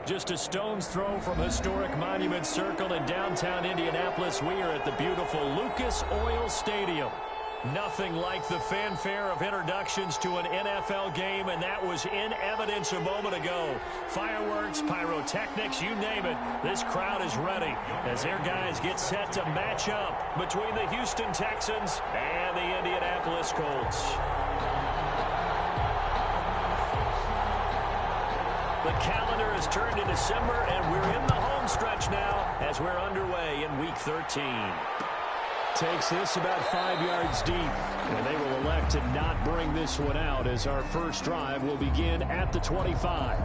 Just a stone's throw from historic Monument Circle in downtown Indianapolis, we are at the beautiful Lucas Oil Stadium. Nothing like the fanfare of introductions to an NFL game, and that was in evidence a moment ago. Fireworks, pyrotechnics, you name it. This crowd is ready as their guys get set to match up between the Houston Texans and the Indianapolis Colts. The calendar has turned to December, and we're in the home stretch now as we're underway in Week 13. Takes this about 5 yards deep, and they will elect to not bring this one out as our first drive will begin at the 25.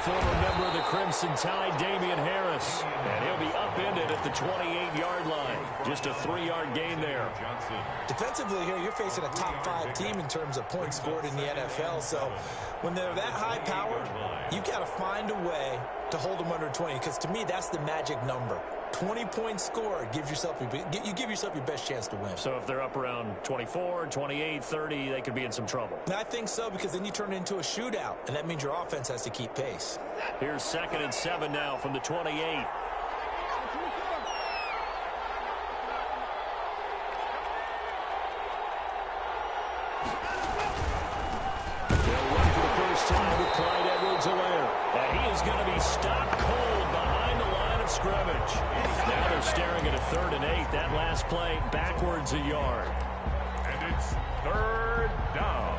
Former member of the Crimson Tide, Damian Harris. And he'll be upended at the 28-yard line. Just a 3-yard gain there. Defensively here, you're facing a top 5 team in terms of points scored in the NFL. So when they're that high-powered, you've got to find a way to hold them under 20. Because to me, that's the magic number. 20 points scored, you give yourself your best chance to win. So if they're up around 24, 28, 30, they could be in some trouble. And I think so, because then you turn it into a shootout, and that means your offense has to keep pace. Here's 2nd and 7 now from the 28. They'll run for the first time with Clyde Edwards-Helaire. And he is going to be stopped cold behind the line of scrimmage. Now they're staring at a 3rd and 8. That last play backwards a yard. And it's 3rd down.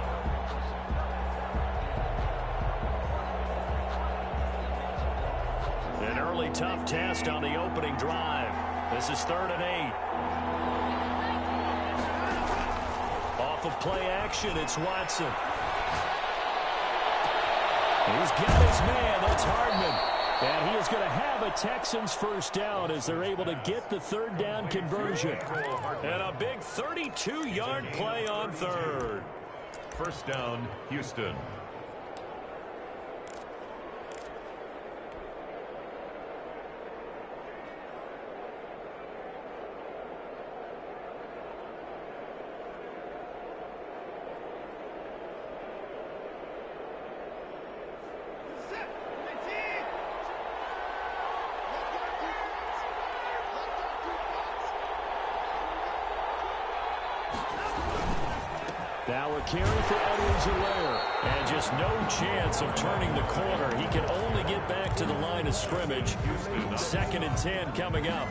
An early tough test on the opening drive. This is 3rd and 8. Off of play action, it's Watson. He's got his man. That's Hardman. And he is going to have a Texans first down as they're able to get the 3rd down conversion. And a big 32-yard play on 3rd. First down, Houston. Now a carry for Edwards-Helaire. And just no chance of turning the corner. He can only get back to the line of scrimmage. 2nd and 10 coming up.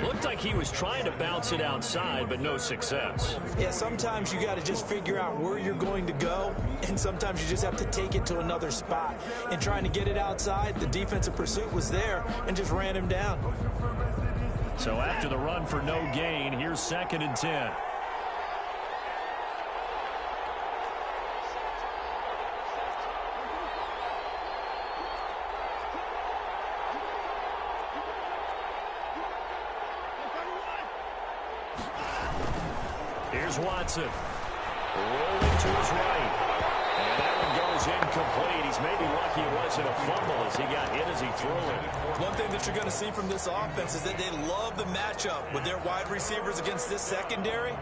Looked like he was trying to bounce it outside, but no success. Yeah, sometimes you got to just figure out where you're going to go, and sometimes you just have to take it to another spot. And trying to get it outside, the defensive pursuit was there and just ran him down. So after the run for no gain, here's 2nd and 10. Here's Watson. Rolling to his right. And that one goes incomplete. He's maybe lucky it wasn't a fumble as he got hit as he threw it. One thing that you're going to see from this offense is that they love the matchup with their wide receivers against this secondary.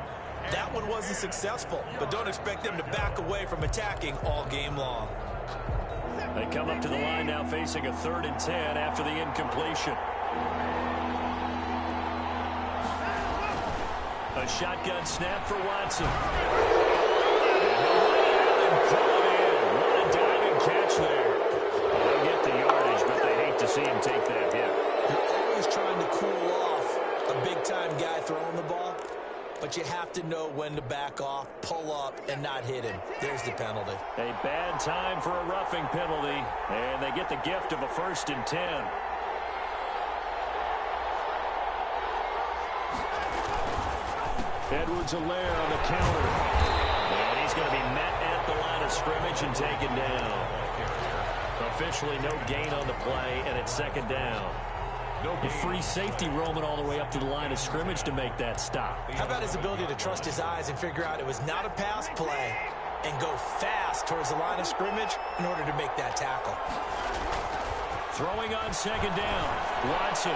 That one wasn't successful, but don't expect them to back away from attacking all game long. They come up to the line now facing a 3rd and 10 after the incompletion. A shotgun snap for Watson. And pull it in. What a diving catch there. They'll get the yardage, but they hate to see him take that hit. You're always trying to cool off a big-time guy throwing the ball, but you have to know when to back off, pull up, and not hit him. There's the penalty. A bad time for a roughing penalty, and they get the gift of a 1st and 10. Edwards-Helaire on the counter. And he's going to be met at the line of scrimmage and taken down. Officially no gain on the play, and it's second down. The free safety roaming all the way up to the line of scrimmage to make that stop. How about his ability to trust his eyes and figure out it was not a pass play and go fast towards the line of scrimmage in order to make that tackle. Throwing on second down. Watson.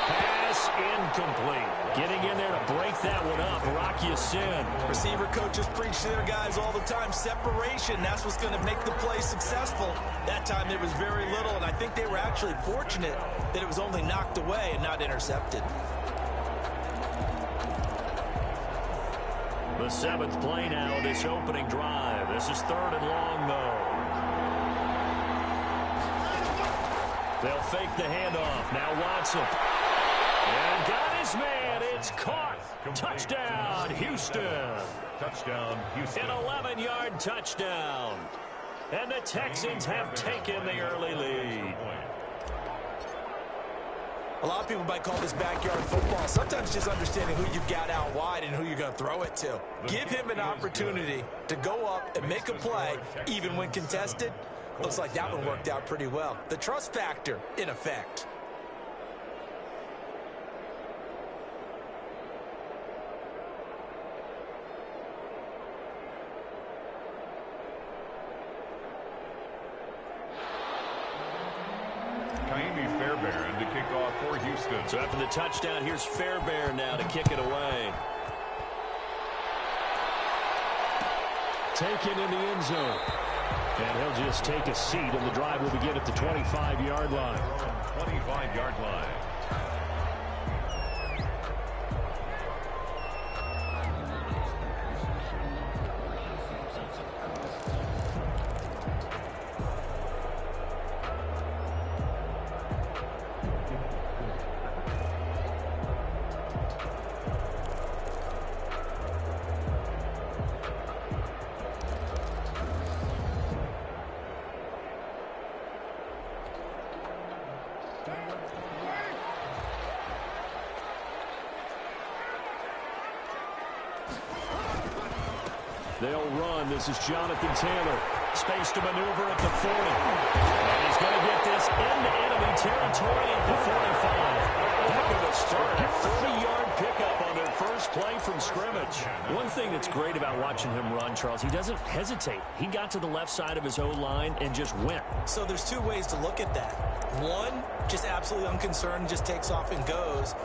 Pass incomplete. Getting in there to break that one up. Rock Ya-Sin. Receiver coaches preach to their guys all the time. Separation, that's what's going to make the play successful. That time there was very little, and I think they were actually fortunate that it was only knocked away and not intercepted. The 7th play now of this opening drive. This is 3rd and long, though. They'll fake the handoff. Now Watson. And got his man. It's caught. Touchdown, Houston. Touchdown, Houston. An 11-yard touchdown. And the Texans have taken the early lead. A lot of people might call this backyard football. Sometimes just understanding who you've got out wide and who you're going to throw it to. Give him an opportunity to go up and make a play, even when contested. Looks like that one worked out pretty well. The trust factor in effect. Fairbairn to kick off for Houston. So after the touchdown, here's Fairbairn now to kick it away. Taken in the end zone. And he'll just take a seat, and the drive will begin at the 25-yard line. 25-yard line. They'll run. This is Jonathan Taylor. Space to maneuver at the 40. And he's going to get this into enemy territory at the 45. Heck of a start. A 30-yard pickup on their first play from scrimmage. One thing that's great about watching him run, Charles, he doesn't hesitate. He got to the left side of his O-line and just went. So there's two ways to look at that. One, just absolutely unconcerned, just takes off and goes.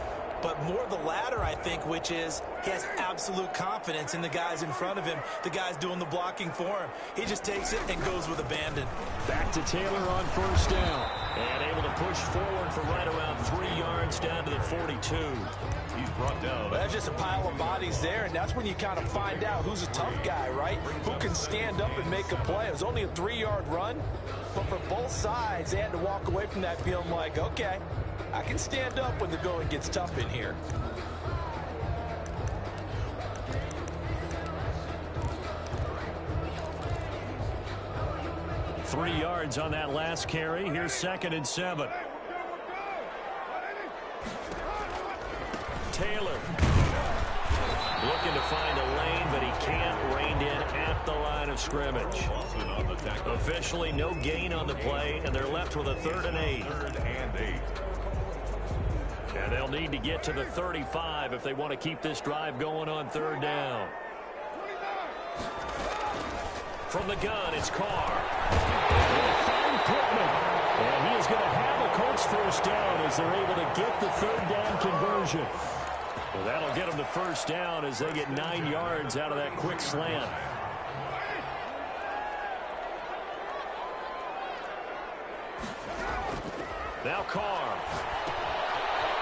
But more the latter, I think, which is he has absolute confidence in the guys in front of him, the guys doing the blocking for him. He just takes it and goes with abandon. Back to Taylor on first down. And able to push forward for right around 3 yards down to the 42. He's brought down. Well, that's just a pile of bodies there, and that's when you kind of find out who's a tough guy, right? Who can stand up and make a play. It was only a 3-yard run, but for both sides, they had to walk away from that feeling like, okay, I can stand up when the going gets tough in here. Three yards on that last carry. Here's 2nd and 7. Taylor looking to find a lane, but he can't. Reined in at the line of scrimmage. Officially no gain on the play, and they're left with a 3rd and 8. 3rd and 8. And they'll need to get to the 35 if they want to keep this drive going on 3rd down. From the gun, it's Carr. And he is going to have a Colts first down as they're able to get the 3rd down conversion. Well, that'll get them the first down as they get 9 yards out of that quick slant. Now Carr.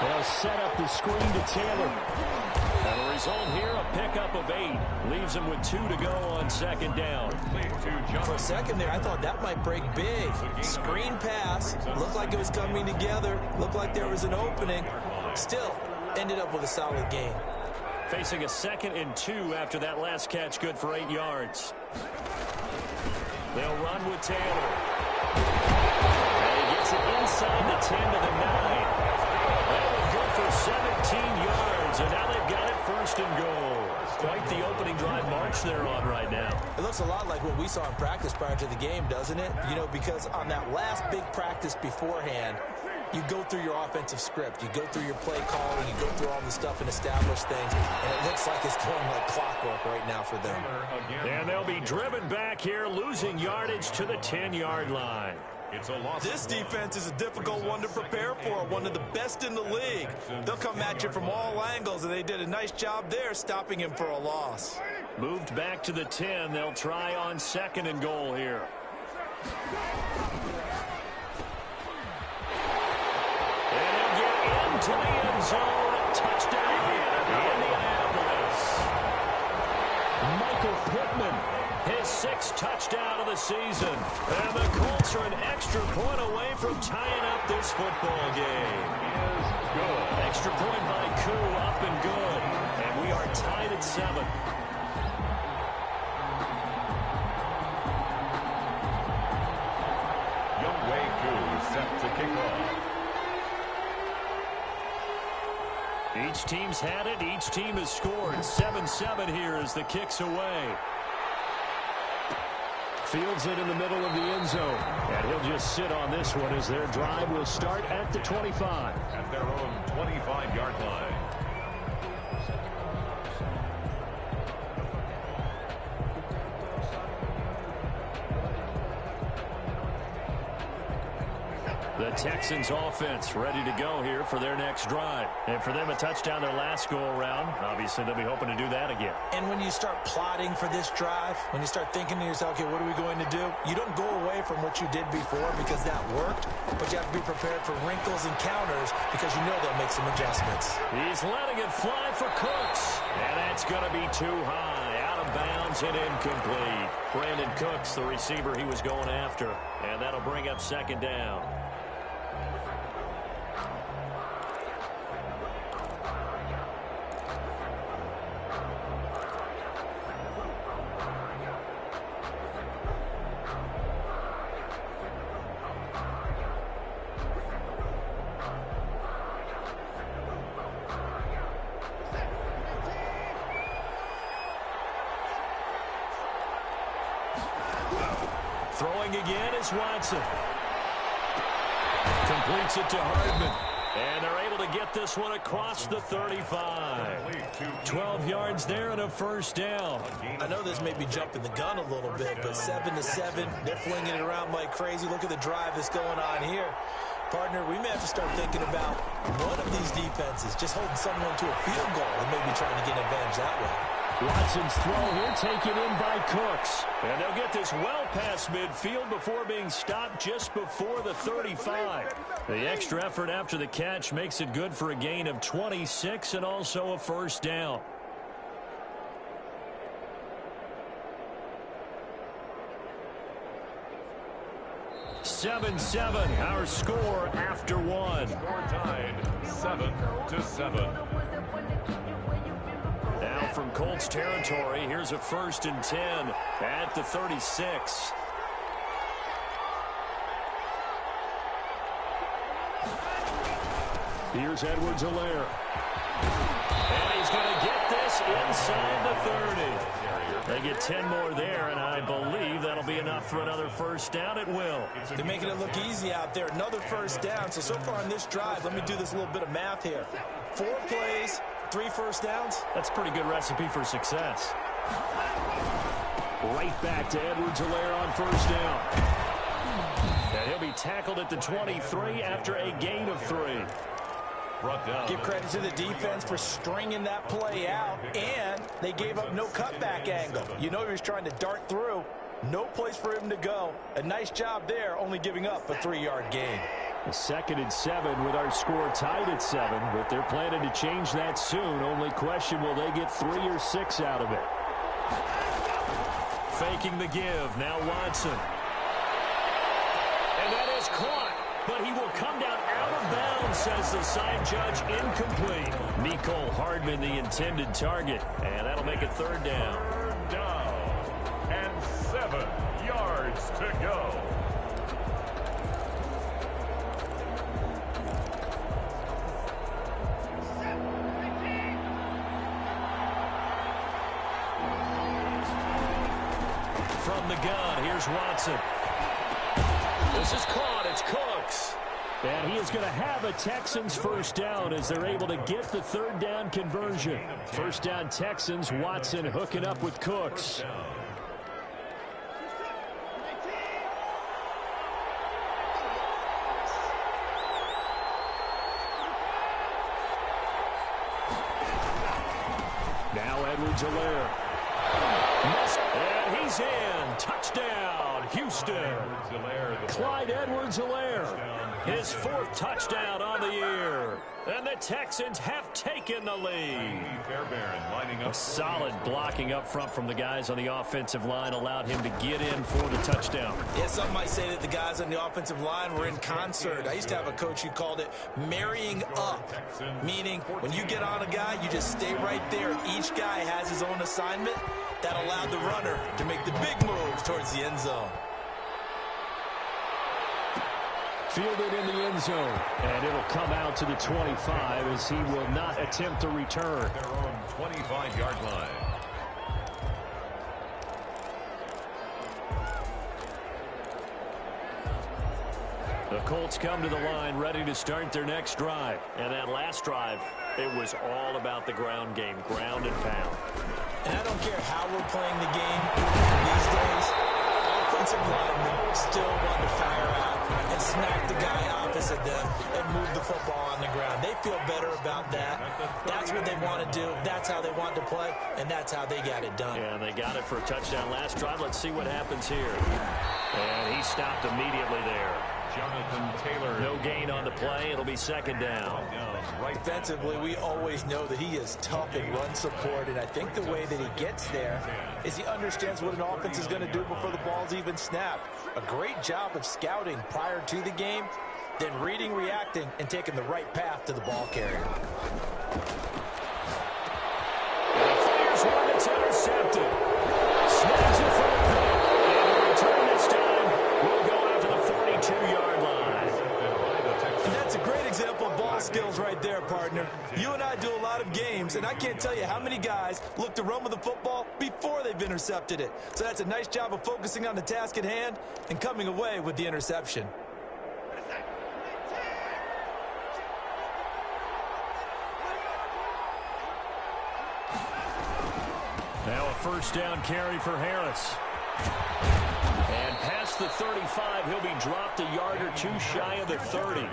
They'll set up the screen to Taylor. And the result here, a pickup of 8. Leaves them with 2 to go on 2nd down. For a second there, I thought that might break big. Screen pass. Looked like it was coming together. Looked like there was an opening. Still, ended up with a solid gain. Facing a 2nd and 2 after that last catch, good for 8 yards. They'll run with Taylor. And he gets it inside the 10 to the 9. That will go for 17 yards, and now they've got it first and goal. Quite the opening drive march they're on right now. It looks a lot like what we saw in practice prior to the game, doesn't it? You know, because on that last big practice beforehand, you go through your offensive script. You go through your play calling. You go through all the stuff and establish things. And it looks like it's going like clockwork right now for them. And they'll be driven back here, losing yardage to the 10-yard line. It's a loss. This defense is a difficult one to prepare for, one of the best in the league. They'll come at you from all angles, and they did a nice job there stopping him for a loss. Moved back to the 10. They'll try on second and goal here. And they'll get into the end zone. Touchdown, Indianapolis. Michael Pittman, his 6th touchdown of the season. And the Colts are an extra point away from tying up this football game. Good. Extra point by Koo, up and good. And we are tied at 7. Younghoe Koo set to kick off. Each team's had it. Each team has scored. 7-7 here as the kick's away. Fields it in the middle of the end zone. And he'll just sit on this one as their drive will start at the 25. At their own 25-yard line. The Texans offense ready to go here for their next drive. And for them, a touchdown their last go-around. Obviously, they'll be hoping to do that again. And when you start plotting for this drive, when you start thinking to yourself, okay, what are we going to do? You don't go away from what you did before because that worked, but you have to be prepared for wrinkles and counters because you know they'll make some adjustments. He's letting it fly for Cooks. And that's going to be too high. Out of bounds and incomplete. Brandon Cooks, the receiver he was going after. And that'll bring up second down. Throwing again is Watson. Completes it to Hardman. And they're able to get this one across the 35. 12 yards there and a first down. I know this may be jumping the gun a little bit, but 7-7, they're flinging it around like crazy. Look at the drive that's going on here. Partner, we may have to start thinking about one of these defenses just holding someone to a field goal and maybe trying to get advantage that way. Watson's throw here taken in by Cooks. And they'll get this well past midfield before being stopped just before the 35. The extra effort after the catch makes it good for a gain of 26 and also a first down. Seven, our score after one. Score tied 7-7. Now from Colts territory, here's a 1st and 10 at the 36. Here's Edwards-Helaire. And he's going to get this inside the 30. They get 10 more there, and I believe that'll be enough for another first down. It will. They're making it look easy out there. Another first down. So far in this drive, let me do this little bit of math here. 4 plays, 3 first downs. That's a pretty good recipe for success. Right back to Edwards-Helaire on first down. And he'll be tackled at the 23 after a gain of 3. Give credit to the defense for stringing that play out, and they gave up no cutback angle. You know he was trying to dart through. No place for him to go. A nice job there, only giving up a 3-yard gain. A 2nd and 7 with our score tied at 7, but they're planning to change that soon. Only question, will they get 3 or 6 out of it? Faking the give, now Watson. And that is caught, but he will come down out of bounds, says the side judge. Incomplete. Mecole Hardman, the intended target, and that'll make it 3rd down. 3rd down and 7 yards to go. from the gun. Here's Watson. This is caught. It's Cooks. And he is going to have a Texans first down as they're able to get the third down conversion. First down Texans. Watson hooking up with Cooks. Now Edwards-Helaire. And he's in. Touchdown, Houston. Clyde Edwards-Helaire. His fourth touchdown on the year. And the Texans have taken the lead. A solid blocking up front from the guys on the offensive line allowed him to get in for the touchdown. Yeah, some might say that the guys on the offensive line were in concert. I used to have a coach who called it marrying up, meaning when you get on a guy, you just stay right there. Each guy has his own assignment. That allowed the runner to make the big moves towards the end zone. Fielded in the end zone, and it'll come out to the 25 as he will not attempt to return. Their own 25-yard line. The Colts come to the line ready to start their next drive. And that last drive, it was all about the ground game, ground and pound. And I don't care how we're playing the game these days, offensive linemen still want to fire out and smack the guy opposite them and move the football on the ground. They feel better about that. That's what they want to do. That's how they want to play, and that's how they got it done. Yeah, and they got it for a touchdown last drive. Let's see what happens here. And he stopped immediately there. Jonathan Taylor. No gain on the play. It'll be second down. Defensively, we always know that he is tough in run support, and I think the way that he gets there is he understands what an offense is going to do before the ball's even snapped. A great job of scouting prior to the game, then reading, reacting, and taking the right path to the ball carrier. Fires one that's intercepted. Snags it for the pick. And the return this time will go out to the 42-yard line. And that's a great example of ball skills right there, partner. You and I do a lot of games, and I can't tell you how many guys look to run with the football before they've intercepted it. So that's a nice job of focusing on the task at hand and coming away with the interception. Now a first down carry for Harris. And past the 35, he'll be dropped a yard or two shy of the 30.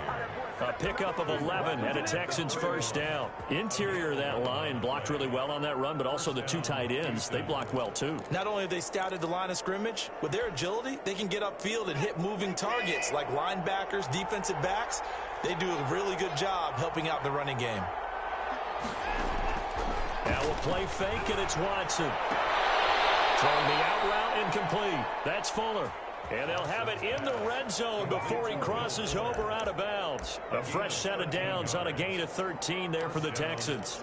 A pickup of 11 and a Texans first down. Interior of that line blocked really well on that run, but also the two tight ends, they blocked well too. Not only have they scouted the line of scrimmage, with their agility, they can get upfield and hit moving targets like linebackers, defensive backs. They do a really good job helping out the running game. Now we'll play fake, and it's Watson. Throwing the out route incomplete. That's Fuller. And they'll have it in the red zone before he crosses over out of bounds. A fresh set of downs on a gain of 13 there for the Texans.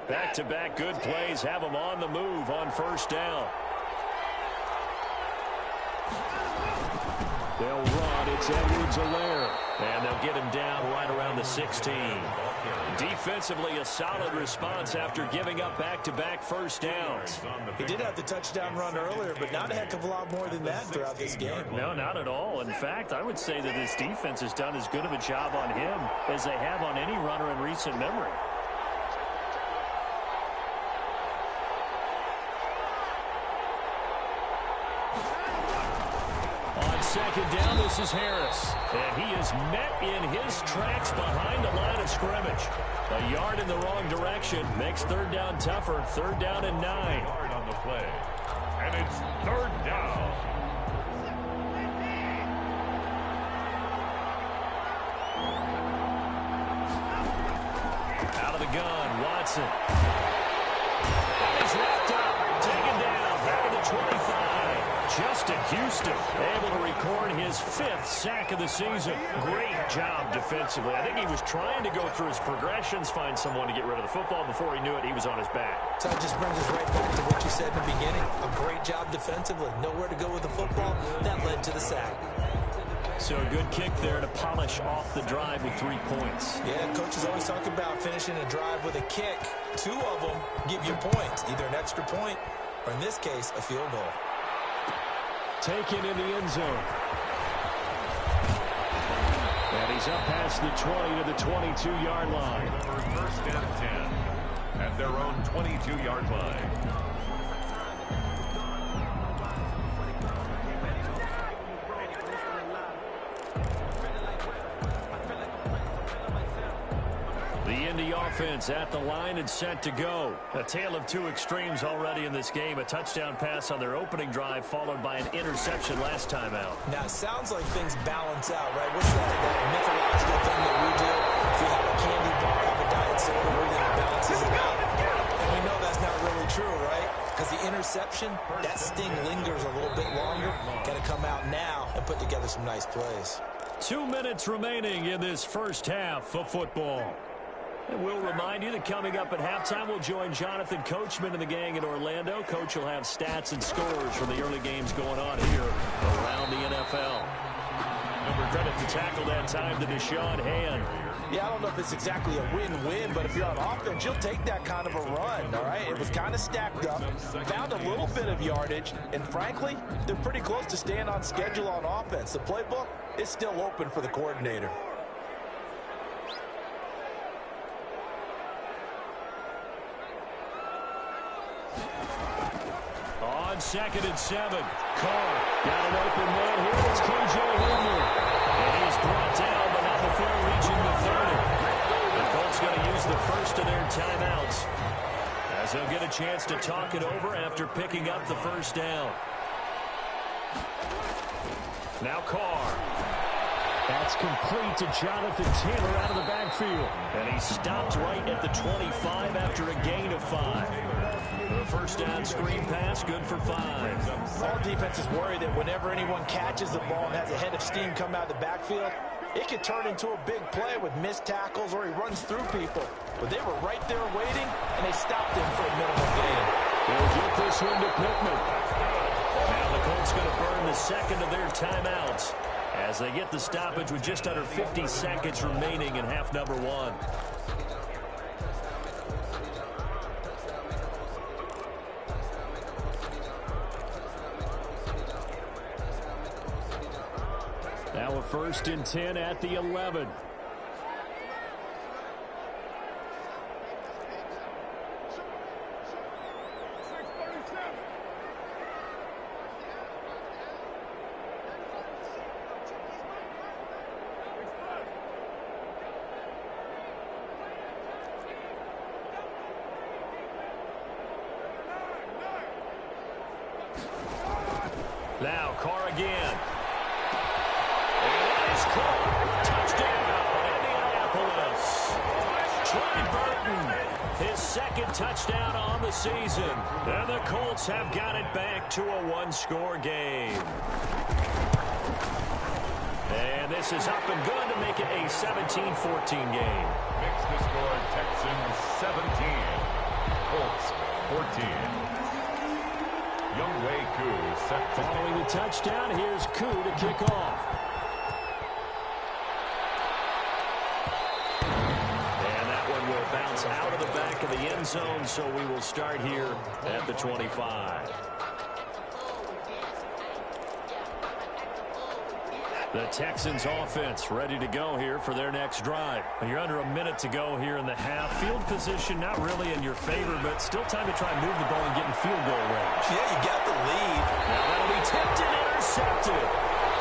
Back-to-back good plays have them on the move on first down. They'll run. It's Edwards-Helaire. And they'll get him down right around the 16. Defensively, a solid response after giving up back-to-back first downs. He did have the touchdown run earlier, but not a heck of a lot more than that throughout this game. No, not at all. In fact, I would say that this defense has done as good of a job on him as they have on any runner in recent memory. Second down, this is Harris. And he is met in his tracks behind the line of scrimmage. A yard in the wrong direction makes third down tougher. Third down and 9. Yard on the play. And it's third down. Out of the gun, Watson. And he's wrapped up. Taken down. Back at the 25. Justin Houston able to record his 5th sack of the season. Great job defensively. I think he was trying to go through his progressions, find someone to get rid of the football. Before he knew it, he was on his back. So that just brings us right back to what you said in the beginning. A great job defensively. Nowhere to go with the football. That led to the sack. So a good kick there to polish off the drive with 3 points. Yeah, coaches always talk about finishing a drive with a kick. 2 of them give you points, either an extra point or in this case, a field goal. Taken in the end zone. And he's up past the 20 to the 22-yard line. For first and 10 at their own 22-yard line. The Indy offense at the line and set to go. A tale of two extremes already in this game. A touchdown pass on their opening drive followed by an interception last time out. Now, it sounds like things balance out, right? What's that mythological thing that we do? If you have a candy bar, have a diet soda, everything that balances it out. And we know that's not really true, right? Because the interception, that sting lingers a little bit longer. Got to come out now and put together some nice plays. 2 minutes remaining in this first half of football. And we'll remind you that coming up at halftime, we'll join Jonathan Coachman and the gang in Orlando. Coach will have stats and scores from the early games going on here around the NFL. Number credit to tackle that time to Deshaun Hand. Yeah, I don't know if it's exactly a win-win, but if you're on offense, you'll take that kind of a run, all right? It was kind of stacked up, found a little bit of yardage, and frankly, they're pretty close to staying on schedule on offense. The playbook is still open for the coordinator. On 2nd and 7, Carr got an open man here. It's K.J. Hamler. And he's brought down, but not before reaching the 30. The Colts going to use the first of their timeouts as they'll get a chance to talk it over after picking up the first down. Now Carr. That's complete to Jonathan Taylor out of the backfield. And he stopped right at the 25 after a gain of 5. The first down screen pass, good for 5. All defenses worry that whenever anyone catches the ball and has a head of steam come out of the backfield, it could turn into a big play with missed tackles or he runs through people. But they were right there waiting, and they stopped him for a minimal gain. They'll get this one to Pittman. Now the Colts going to burn the second of their timeouts as they get the stoppage with just under 50 seconds remaining in half number 1. Now a 1st and 10 at the 11. Now Carr again. Touchdown, Indianapolis. Troy Burton, his second touchdown on the season. And the Colts have got it back to a one-score game. And this is up and good to make it a 17-14 game. Makes the score Texans 17, Colts 14. Younghoe Koo set to Following the touchdown, here's Koo to kick off. Will bounce out of the back of the end zone, so we will start here at the 25. The Texans offense ready to go here for their next drive. You're under a minute to go here in the half. Field position not really in your favor, but still time to try and move the ball and get in field goal range. Yeah, you got the lead. Now that'll be tipped and intercepted.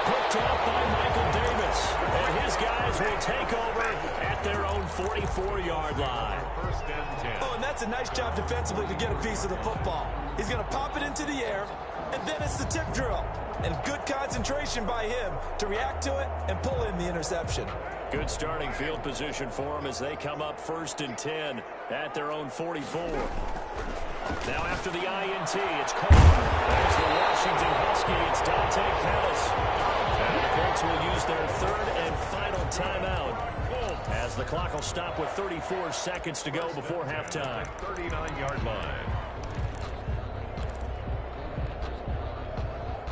Picked up by Michael Davis. And his guys will take over at their own 44-yard line. first and 10. Oh, and that's a nice job defensively to get a piece of the football. He's going to pop it into the air, and then it's the tip drill. And good concentration by him to react to it and pull in the interception. Good starting field position for them as they come up 1st and 10 at their own 44. Now after the INT, it's Cole. There's the Washington Husky. It's Dante Pettis. And the Colts will use their 3rd and final timeout as the clock will stop with 34 seconds to go before halftime. 39-yard line.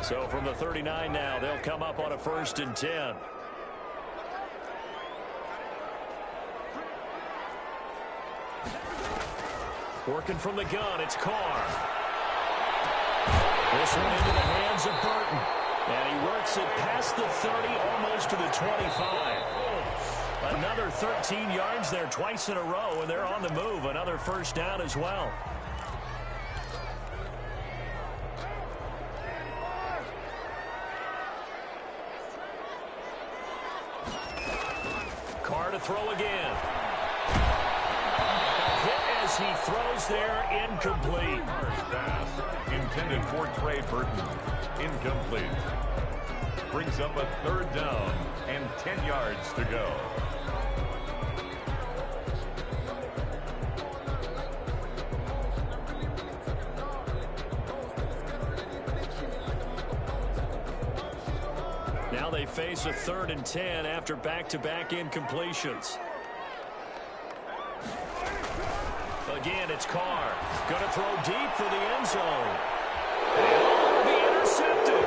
So from the 39 now, they'll come up on a 1st and 10. Working from the gun, it's Carr. this one into the hands of Burton. And he works it past the 30, almost to the 25. Another 13 yards there twice in a row, and they're on the move. Another first down as well. Carr to throw again. Hit as he throws there, incomplete. Carr's pass intended for Trey Burton. Incomplete. Brings up a third down and 10 yards to go. Now they face a 3rd and 10 after back-to-back incompletions. Again, it's Carr. Going to throw deep for the end zone. And will be intercepted.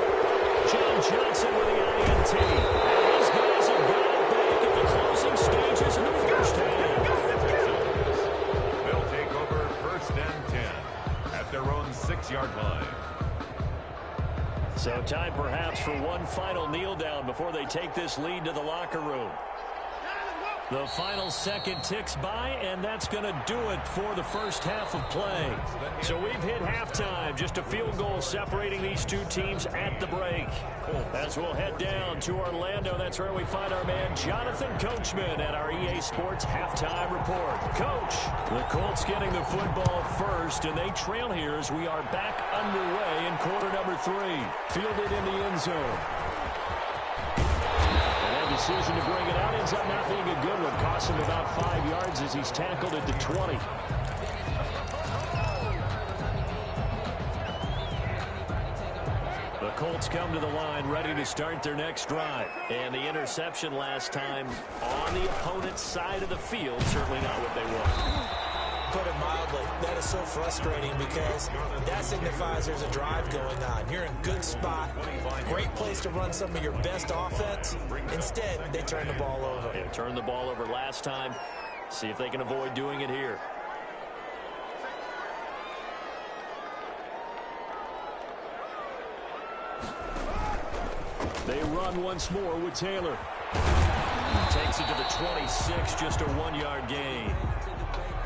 John Johnson with the INT. And these guys have got it back at the closing stages of the first half. They'll take over 1st and 10 at their own 6-yard line. So time perhaps for one final kneel down before they take this lead to the locker room. The final second ticks by, and that's going to do it for the first half of play. So we've hit halftime, just a field goal separating these two teams at the break. As we'll head down to Orlando, that's where we find our man Jonathan Coachman at our EA Sports Halftime Report. Coach, the Colts getting the football first, and they trail here as we are back underway in quarter number 3. Fielded in the end zone. Decision to bring it out ends up not being a good one. Costs him about 5 yards as he's tackled at the 20. The Colts come to the line ready to start their next drive. And the interception last time on the opponent's side of the field. Certainly not what they want. Put it mildly, that is so frustrating because that signifies there's a drive going on. You're in a good spot, great place to run some of your best offense. Instead, they turn the ball over. They turned the ball over last time. See if they can avoid doing it here. They run once more with Taylor. Takes it to the 26, just a 1-yard gain.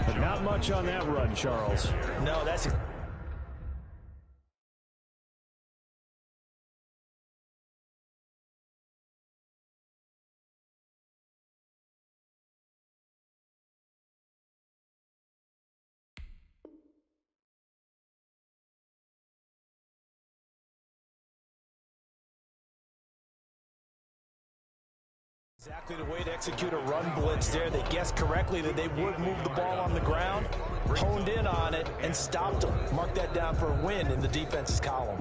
But not much on that run, Charles. No, that's... exactly the way to execute a run blitz there. They guessed correctly that they would move the ball on the ground, honed in on it, and stopped them. Mark that down for a win in the defense's column.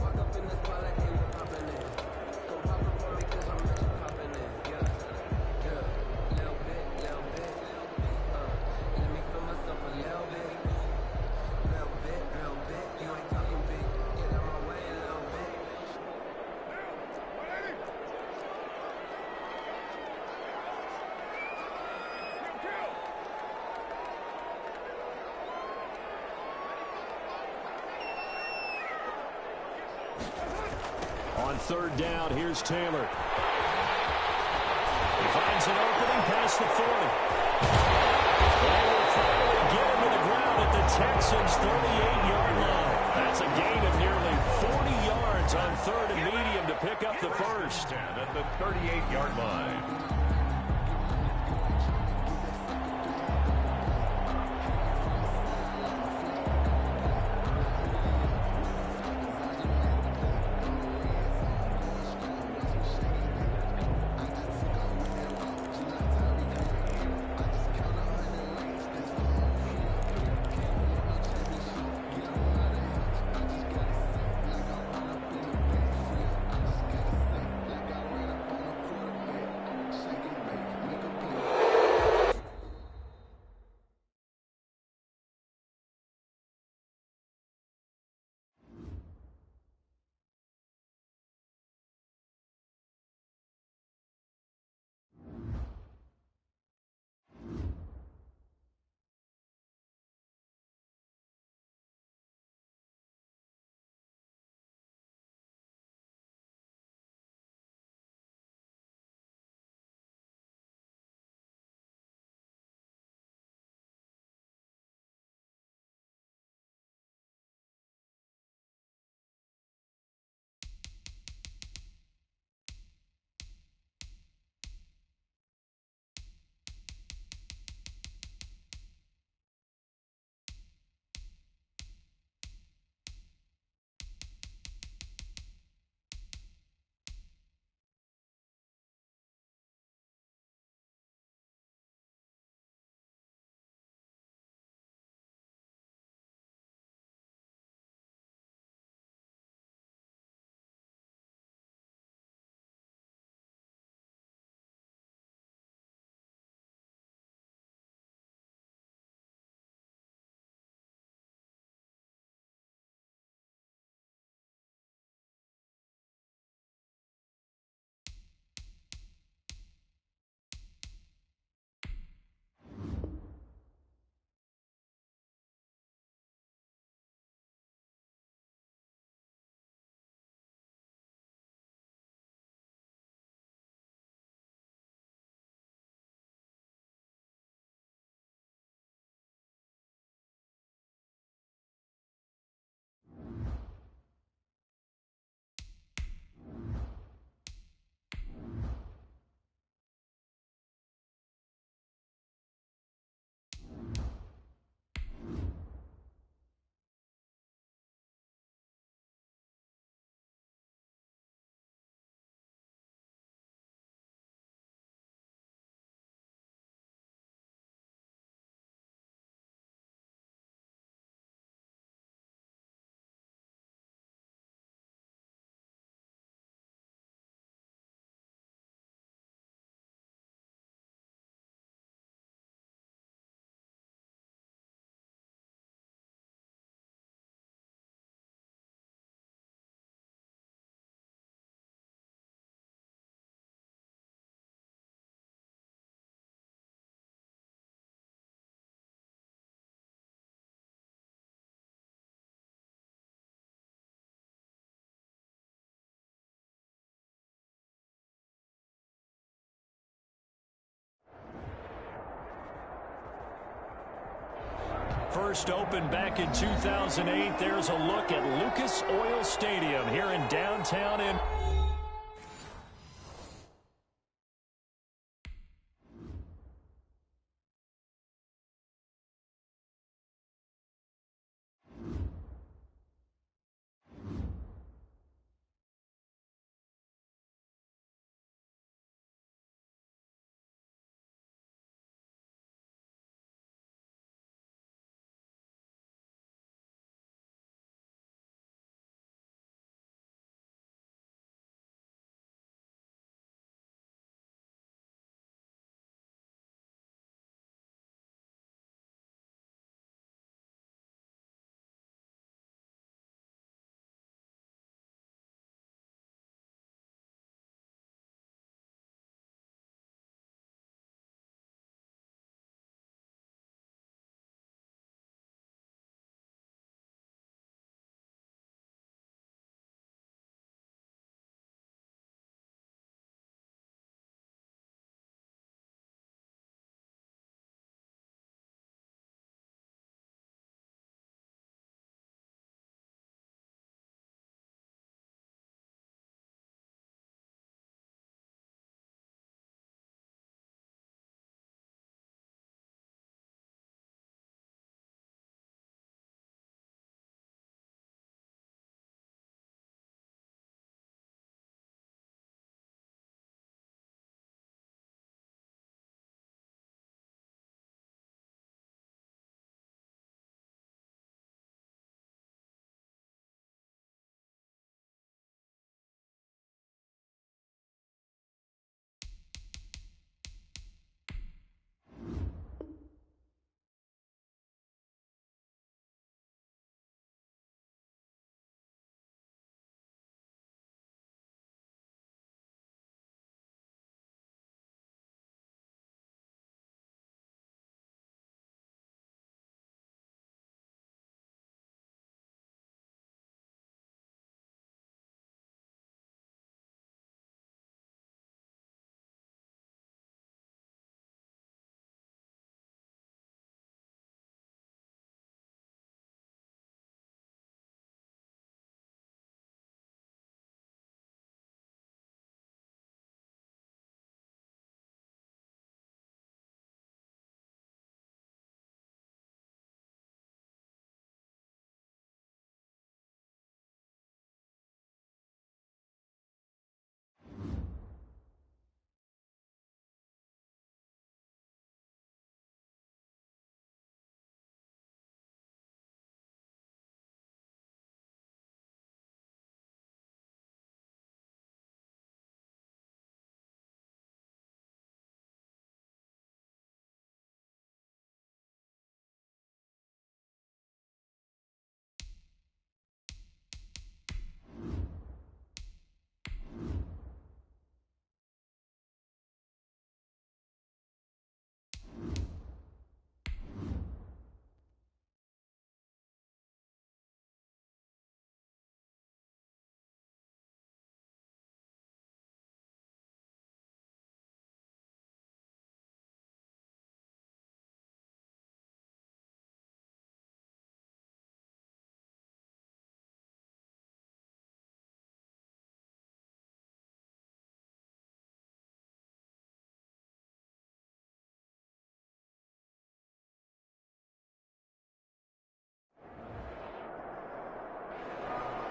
On 3rd down, here's Taylor. He finds an opening past the 40. They will finally get him to the ground at the Texans' 38-yard line. That's a gain of nearly 40 yards on 3rd and medium to pick up the first. At the 38-yard line. first opened back in 2008. There's a look at Lucas Oil Stadium here in downtown in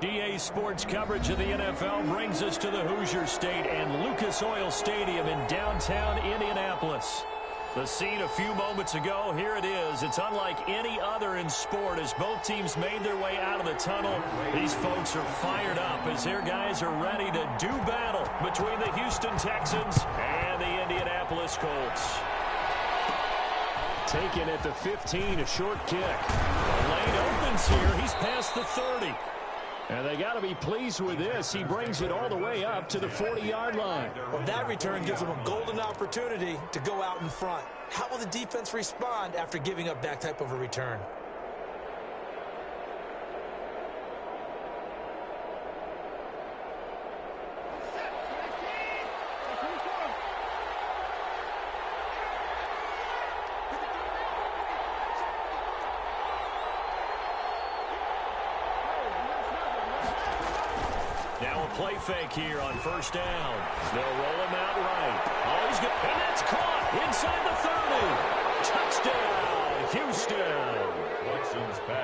DA Sports coverage of the NFL brings us to the Hoosier State and Lucas Oil Stadium in downtown Indianapolis. The scene a few moments ago, here it is. It's unlike any other in sport as both teams made their way out of the tunnel. These folks are fired up as their guys are ready to do battle between the Houston Texans and the Indianapolis Colts. Taken at the 15, a short kick. The lane opens here. He's past the 30. And they got to be pleased with this. He brings it all the way up to the 40-yard line. Well, that return gives them a golden opportunity to go out in front. How will the defense respond after giving up that type of a return? play fake here on first down. They'll roll him out right. Oh, he's good. And that's caught inside the 30. Touchdown, Houston.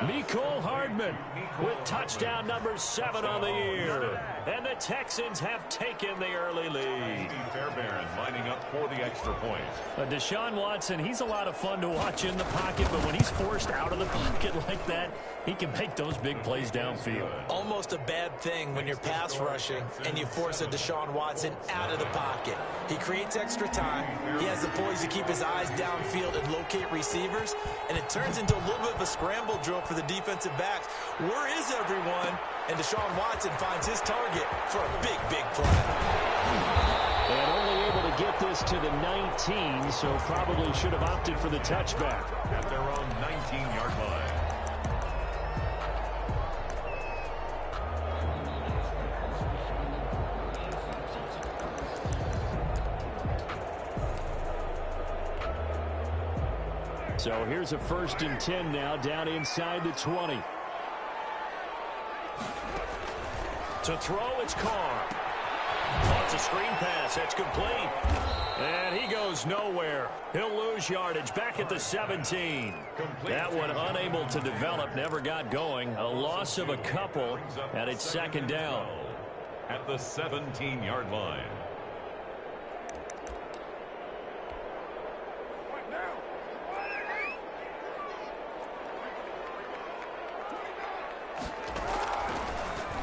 Mecole Hardman with touchdown number 7 on the year. And the Texans have taken the early lead. Fairbairn lining up for the extra point. Deshaun Watson, he's a lot of fun to watch in the pocket, but when he's forced out of the pocket like that, he can make those big plays downfield. Almost a bad thing when you're pass rushing and you force a Deshaun Watson out of the pocket. He creates extra time. He has the poise to keep his eyes downfield and locate receivers, and it turns into a little bit of a scramble drill for the defensive backs. Where is everyone? And Deshaun Watson finds his target for a big, big play. And only able to get this to the 19, so probably should have opted for the touchback. At their own 19-yard line. So here's a 1st and 10 now, down inside the 20. To throw, it's Carr. Oh, it's a screen pass. That's complete. And he goes nowhere. He'll lose yardage back at the 17. That one unable to develop, never got going. A loss of a couple, and it's 2nd down. At the 17-yard line.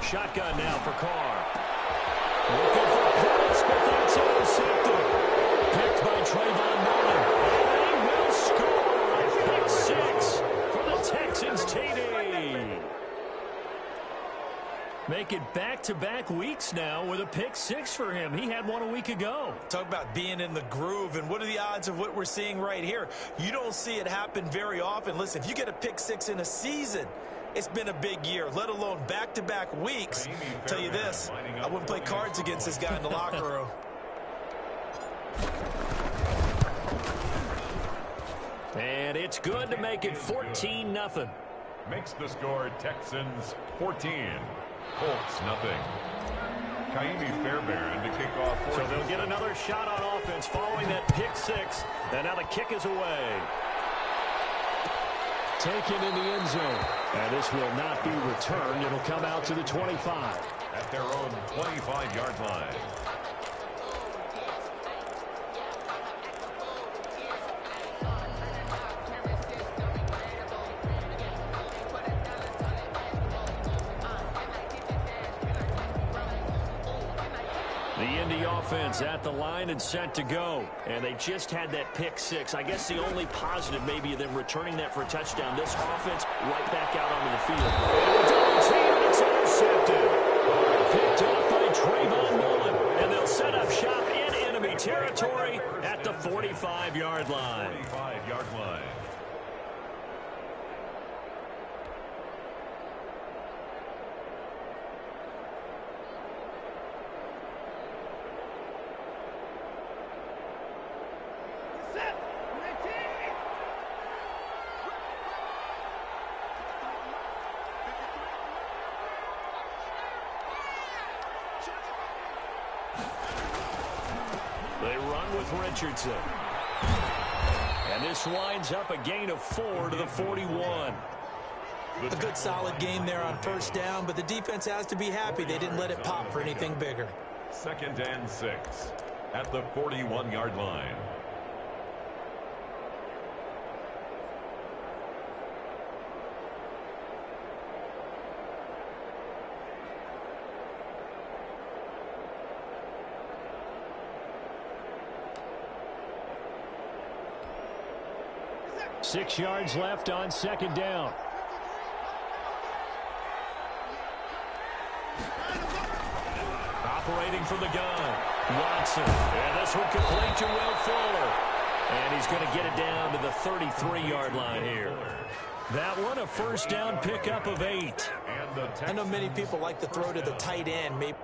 Shotgun now for Carr. Looking for points, but that's intercepted. Picked by Trayvon Mullen. And they will score. Pick 6 for the Texans TD. Make it back-to-back weeks now with a pick 6 for him. He had one a week ago. Talk about being in the groove, and what are the odds of what we're seeing right here? You don't see it happen very often. Listen, if you get a pick 6 in a season, it's been a big year, let alone back-to-back weeks. Tell you this, I wouldn't play cards against this guy in the locker room. And it's good to make it 14-0. Makes the score Texans 14. Colts nothing. Kaimi Fairbairn to kick off. So they'll get another shot on offense following that pick 6. And now the kick is away. Taken in the end zone. And this will not be returned. It'll come out to the 25. At their own 25-yard line. The Indy offense at the line and set to go. And they just had that pick 6. I guess the only positive maybe of them returning that for a touchdown. This offense right back out onto the field. Double team, it's intercepted. Picked up by Trayvon Mullen. And they'll set up shop in enemy territory at the 45-yard line. 45-yard line. They run with Richardson. And this winds up a gain of 4 to the 41. A good solid game there on first down, but the defense has to be happy they didn't let it pop for anything bigger. 2nd and 6 at the 41-yard line. Six yards left on 2nd down. Operating from the gun, Watson. And this one complete to Will Fuller. And he's going to get it down to the 33-yard line here. That one, a first down pickup of 8. I know many people like to throw to the tight end. Maybe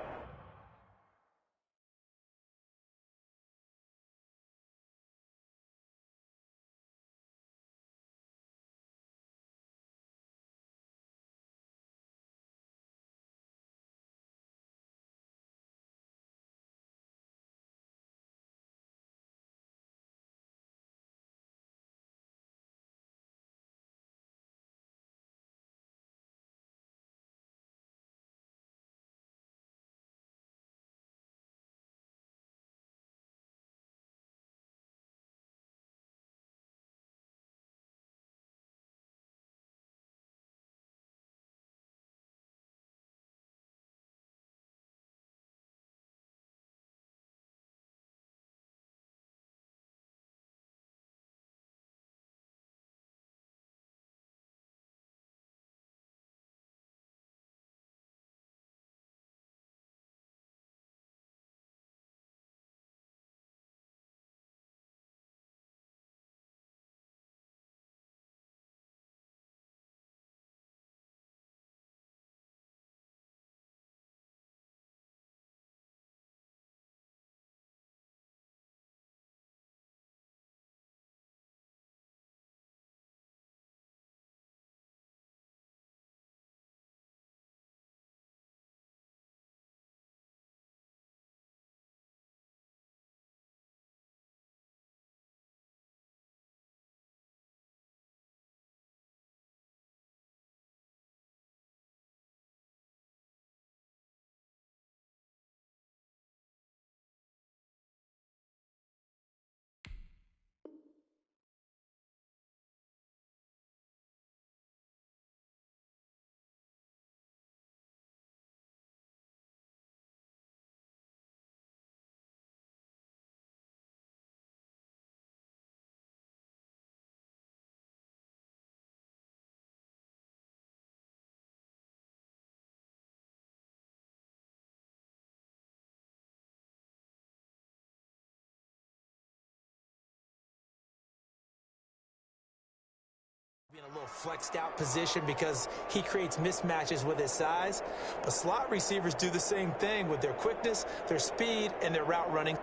in a little flexed out position because he creates mismatches with his size. But slot receivers do the same thing with their quickness, their speed, and their route running.